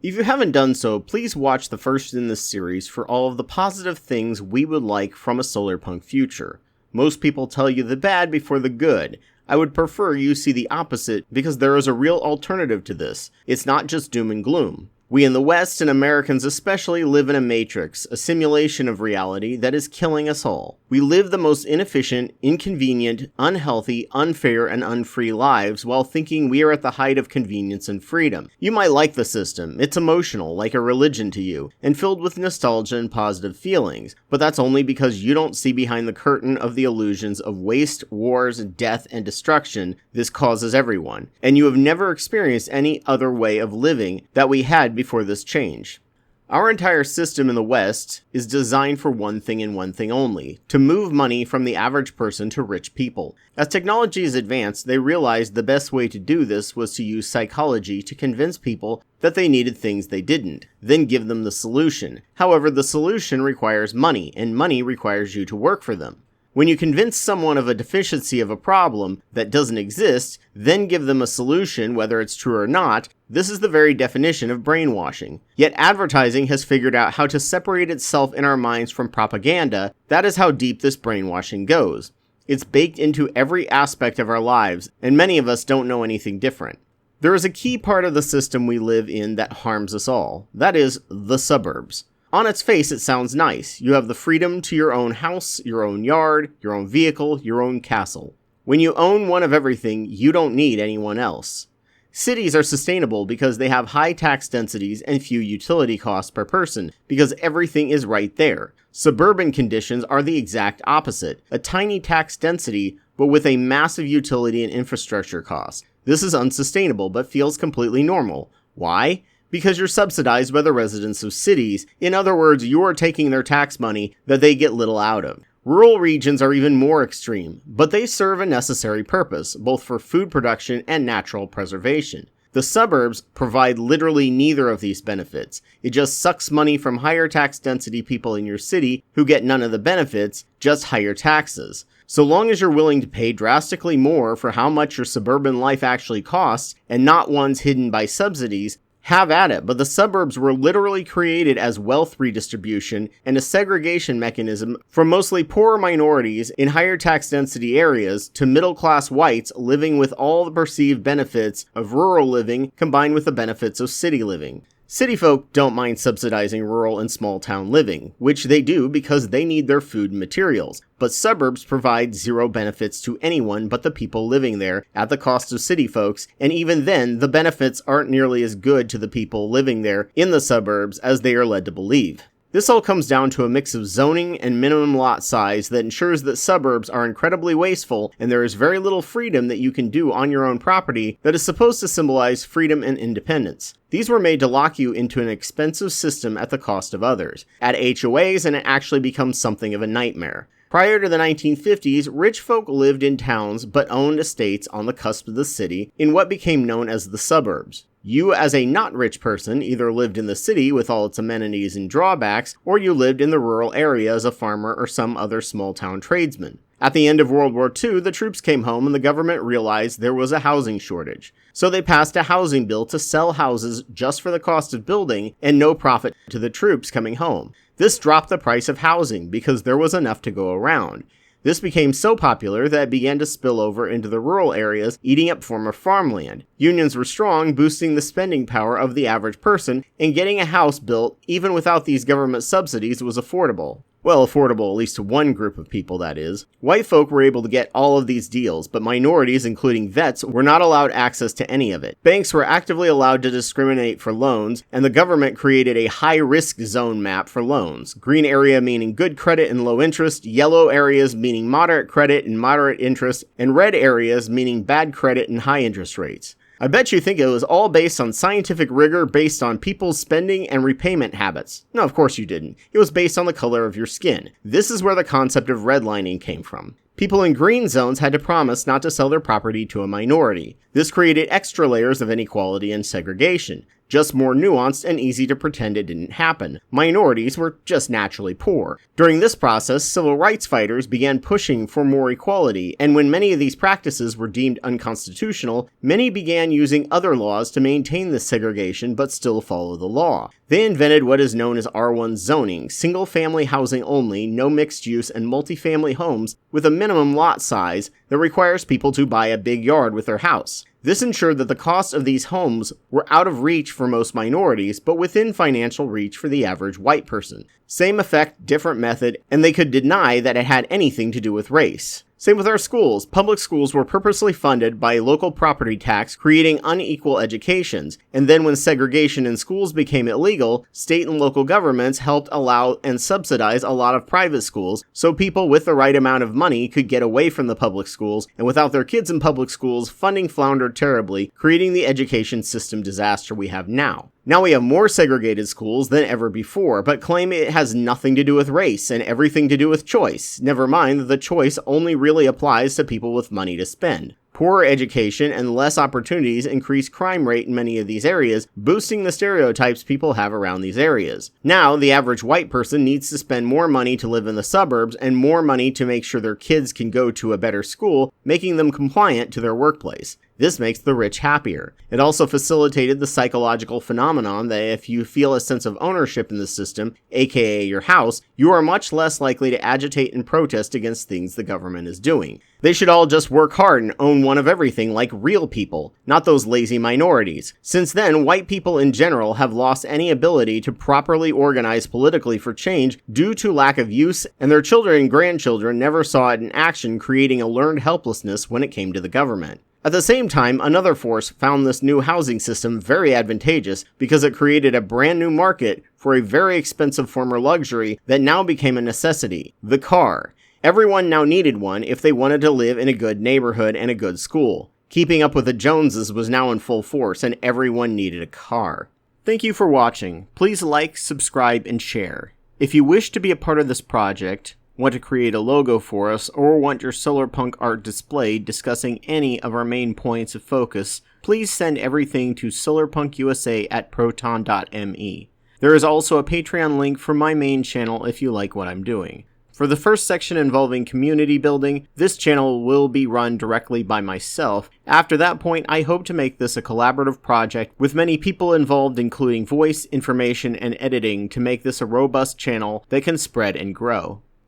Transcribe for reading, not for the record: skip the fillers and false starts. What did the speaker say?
If you haven't done so, please watch the first in this series for all of the positive things we would like from a solarpunk future. Most people tell you the bad before the good. I would prefer you see the opposite because there is a real alternative to this. It's not just doom and gloom. We in the West, and Americans especially, live in a matrix, a simulation of reality that is killing us all. We live the most inefficient, inconvenient, unhealthy, unfair, and unfree lives while thinking we are at the height of convenience and freedom. You might like the system, it's emotional, like a religion to you, and filled with nostalgia and positive feelings, but that's only because you don't see behind the curtain of the illusions of waste, wars, death, and destruction this causes everyone, and you have never experienced any other way of living that we had before this change. Our entire system in the West is designed for one thing and one thing only, to move money from the average person to rich people. As technology has advanced, they realized the best way to do this was to use psychology to convince people that they needed things they didn't, then give them the solution. However, the solution requires money, and money requires you to work for them. When you convince someone of a deficiency of a problem that doesn't exist, then give them a solution, whether it's true or not, this is the very definition of brainwashing. Yet advertising has figured out how to separate itself in our minds from propaganda. That is how deep this brainwashing goes. It's baked into every aspect of our lives, and many of us don't know anything different. There is a key part of the system we live in that harms us all. That is, the suburbs. On its face, it sounds nice. You have the freedom to your own house, your own yard, your own vehicle, your own castle. When you own one of everything, you don't need anyone else. Cities are sustainable because they have high tax densities and few utility costs per person, because everything is right there. Suburban conditions are the exact opposite, a tiny tax density, but with a massive utility and infrastructure cost. This is unsustainable, but feels completely normal. Why? Because you're subsidized by the residents of cities. In other words, you are taking their tax money that they get little out of. Rural regions are even more extreme, but they serve a necessary purpose, both for food production and natural preservation. The suburbs provide literally neither of these benefits. It just sucks money from higher tax density people in your city who get none of the benefits, just higher taxes. So long as you're willing to pay drastically more for how much your suburban life actually costs, and not ones hidden by subsidies, have at it, but the suburbs were literally created as wealth redistribution and a segregation mechanism from mostly poorer minorities in higher tax density areas to middle-class whites living with all the perceived benefits of rural living combined with the benefits of city living. City folk don't mind subsidizing rural and small town living, which they do because they need their food and materials, but suburbs provide zero benefits to anyone but the people living there at the cost of city folks, and even then, the benefits aren't nearly as good to the people living there in the suburbs as they are led to believe. This all comes down to a mix of zoning and minimum lot size that ensures that suburbs are incredibly wasteful and there is very little freedom that you can do on your own property that is supposed to symbolize freedom and independence. These were made to lock you into an expensive system at the cost of others. Add HOAs and it actually becomes something of a nightmare. Prior to the 1950s, rich folk lived in towns but owned estates on the cusp of the city in what became known as the suburbs. You, as a not rich person, either lived in the city with all its amenities and drawbacks, or you lived in the rural area as a farmer or some other small-town tradesman. At the end of World War II, the troops came home and the government realized there was a housing shortage. So they passed a housing bill to sell houses just for the cost of building and no profit to the troops coming home. This dropped the price of housing because there was enough to go around. This became so popular that it began to spill over into the rural areas, eating up former farmland. Unions were strong, boosting the spending power of the average person, and getting a house built, even without these government subsidies, was affordable. Well, affordable at least to one group of people, that is. White folk were able to get all of these deals, but minorities, including vets, were not allowed access to any of it. Banks were actively allowed to discriminate for loans, and the government created a high-risk zone map for loans. Green area meaning good credit and low interest, yellow areas meaning moderate credit and moderate interest, and red areas meaning bad credit and high interest rates. I bet you think it was all based on scientific rigor based on people's spending and repayment habits. No, of course you didn't. It was based on the color of your skin. This is where the concept of redlining came from. People in green zones had to promise not to sell their property to a minority. This created extra layers of inequality and segregation. just more nuanced and easy to pretend it didn't happen. Minorities were just naturally poor. During this process, civil rights fighters began pushing for more equality, and when many of these practices were deemed unconstitutional, many began using other laws to maintain this segregation but still follow the law. They invented what is known as R1 zoning, single-family housing only, no mixed use, and multifamily homes with a minimum lot size that requires people to buy a big yard with their house. This ensured that the costs of these homes were out of reach for most minorities, but within financial reach for the average white person. Same effect, different method, and they could deny that it had anything to do with race. Same with our schools. Public schools were purposely funded by local property tax, creating unequal educations. And then when segregation in schools became illegal, state and local governments helped allow and subsidize a lot of private schools, so people with the right amount of money could get away from the public schools, and without their kids in public schools, funding floundered terribly, creating the education system disaster we have now. Now we have more segregated schools than ever before, but claim it has nothing to do with race and everything to do with choice. Never mind that the choice only really applies to people with money to spend. Poorer education and less opportunities increase crime rate in many of these areas, boosting the stereotypes people have around these areas. Now, the average white person needs to spend more money to live in the suburbs and more money to make sure their kids can go to a better school, making them compliant to their workplace. This makes the rich happier. It also facilitated the psychological phenomenon that if you feel a sense of ownership in the system, aka your house, you are much less likely to agitate and protest against things the government is doing. They should all just work hard and own one of everything like real people, not those lazy minorities. Since then, white people in general have lost any ability to properly organize politically for change due to lack of use, and their children and grandchildren never saw it in action, creating a learned helplessness when it came to the government. At the same time, another force found this new housing system very advantageous because it created a brand new market for a very expensive former luxury that now became a necessity: the car. Everyone now needed one if they wanted to live in a good neighborhood and a good school. Keeping up with the Joneses was now in full force, and everyone needed a car. Thank you for watching. Please like, subscribe, and share. If you wish to be a part of this project, want to create a logo for us, or want your Solarpunk art displayed discussing any of our main points of focus, please send everything to solarpunkusa@proton.me. There is also a Patreon link for my main channel if you like what I'm doing. For the first section involving community building, this channel will be run directly by myself. After that point, I hope to make this a collaborative project with many people involved, including voice, information, and editing, to make this a robust channel that can spread and grow.